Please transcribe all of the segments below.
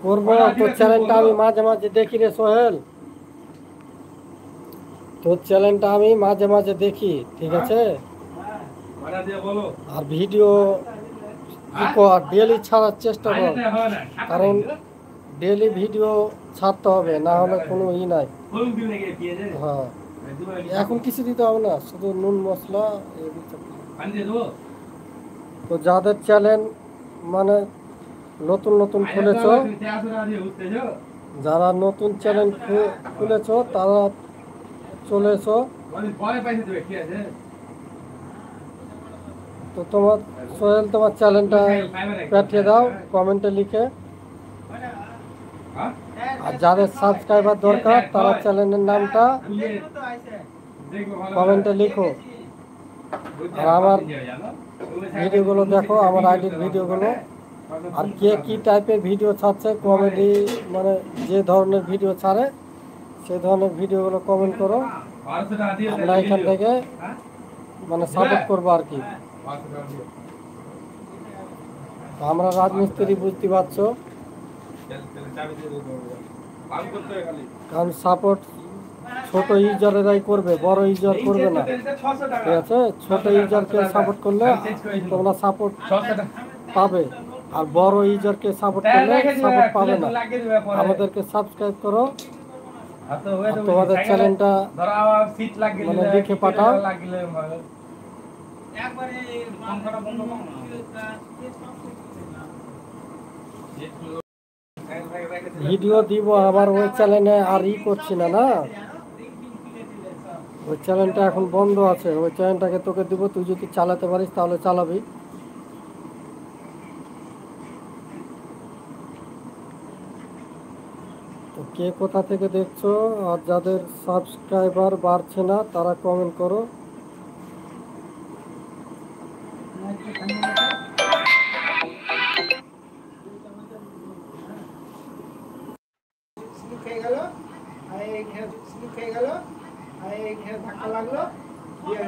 করবো। তোর চ্যানেলটা আমি মাঝে মাঝে দেখি রে সোহেল, তোর চ্যানেলটা আমি মাঝে মাঝে দেখি, ঠিক আছে? আর ভিডিও ই কর, ডেলি ছাড়ার চেষ্টা কর, কারণ ডেলি ভিডিও ছাড়তে হবে, না হলে কোনো ই নাই। হ্যাঁ, এখন কিছু দিতে হবে না, শুধু নুন মশলা তো যাদের চ্যানেল মানে নতুন নতুন খুলেছ, যারা নতুন চ্যানেল খুলেছ তারা চলে এসো। তো তোমার সোহেল তোমার চ্যানেলটা পাঠিয়ে দাও কমেন্টে লিখে। আর যাদের সাবস্ক্রাইবার দরকার তারা চ্যানেলের নামটা কমেন্টে লিখো। আর আমার ভিডিওগুলো দেখো, আমার আইডির ভিডিওগুলো। আর কে কী টাইপের ভিডিও ছাড়ছে, কমেডি মানে যে ধরনের ভিডিও ছাড়ে সেই ধরনের ভিডিওগুলো কমেন্ট করো, আমরা এখান থেকে মানে সাপোর্ট করবো আর কি। আমরা রাজমিস্ত্রি, বুঝতে পারছো, কারণ সাপোর্ট ছোট ইউজারেরাই করবে, বড় ইউজার করবে না, ঠিক আছে? ছোট ইউজারকে সাপোর্ট করলে তোমরা সাপোর্ট পাবে, আর বড় ইউজারকে সাপোর্ট করলে সাপোর্ট পাবে না। আমাদেরকে সাবস্ক্রাইব করো, আর তোমাদের চ্যানেলটা মানে লিখে পাঠাও। ভিডিও দিব আবার ওই চ্যানেলে, আর ই করছি না, না ওই চ্যানেলটা এখন বন্ধ আছে, ওই চ্যানেলটাকে তোকে দিব, তুই যদি চালাতে পারিস তাহলে চালাবি। তো কে কোথা থেকে দেখছো, আর যাদের সাবস্ক্রাইবার বাড়ছে না তারা কমেন্ট করো।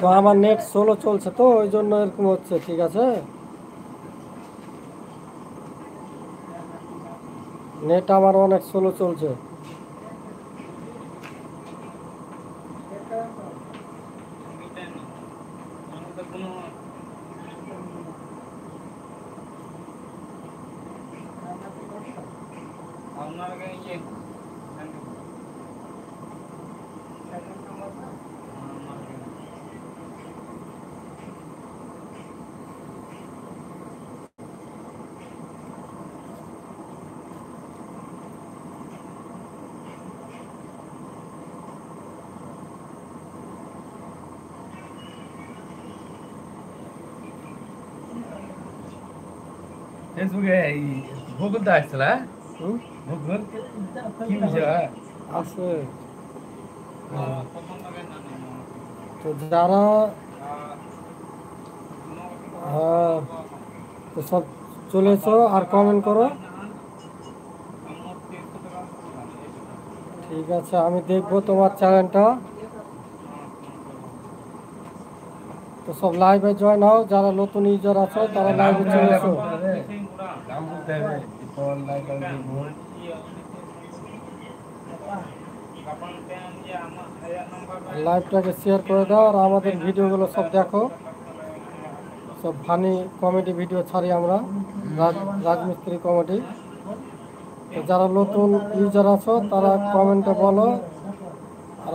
তো আমার নেট স্লো চলছে, তো ওই জন্য এরকম হচ্ছে, ঠিক আছে? নেট আমার অনেক স্লো চলছে। ফেসবুকে এই ভূগোল তো আসছিল, ভূগোল কি বিষয় আছে? তো যারা তো সব চলে এসো আর কমেন্ট করো, ঠিক আছে? আমি দেখবো তোমার চ্যানেলটা। তো সব লাইভে জয়েন হও, যারা নতুন ইউজার আছো তারা লাইভে চলে এসো। লাইভটাকে শেয়ার করে দাও, আর আমাদের ভিডিওগুলো সব দেখো, সব ফানি কমেডি ভিডিও ছাড়ি আমরা, রাজমিস্ত্রি কমেডি। তো যারা নতুন ইউজার আছো তারা কমেন্টে বলো, আর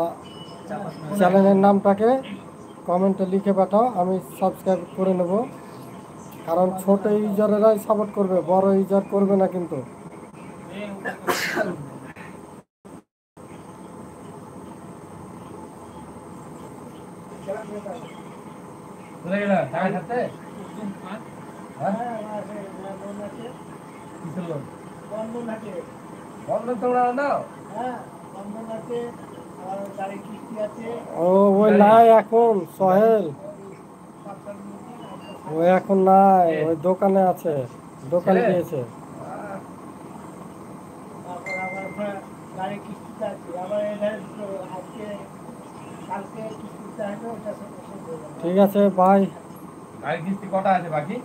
চ্যানেলের নামটাকে কমেন্টে লিখে পাঠাও, আমি সাবস্ক্রাইব করে নেব। কারণ ছোট ইউজারেরাই সাপোর্ট করবে, বড় ইউজার করবে না কিন্তু। ও ওই নাই এখন সোহেল, ও এখন নাই, ওই দোকানে আছে, দোকানে গিয়েছে। ঠিক আছে, বাই। গাড়ির কিস্তি কটা আছে বাকি?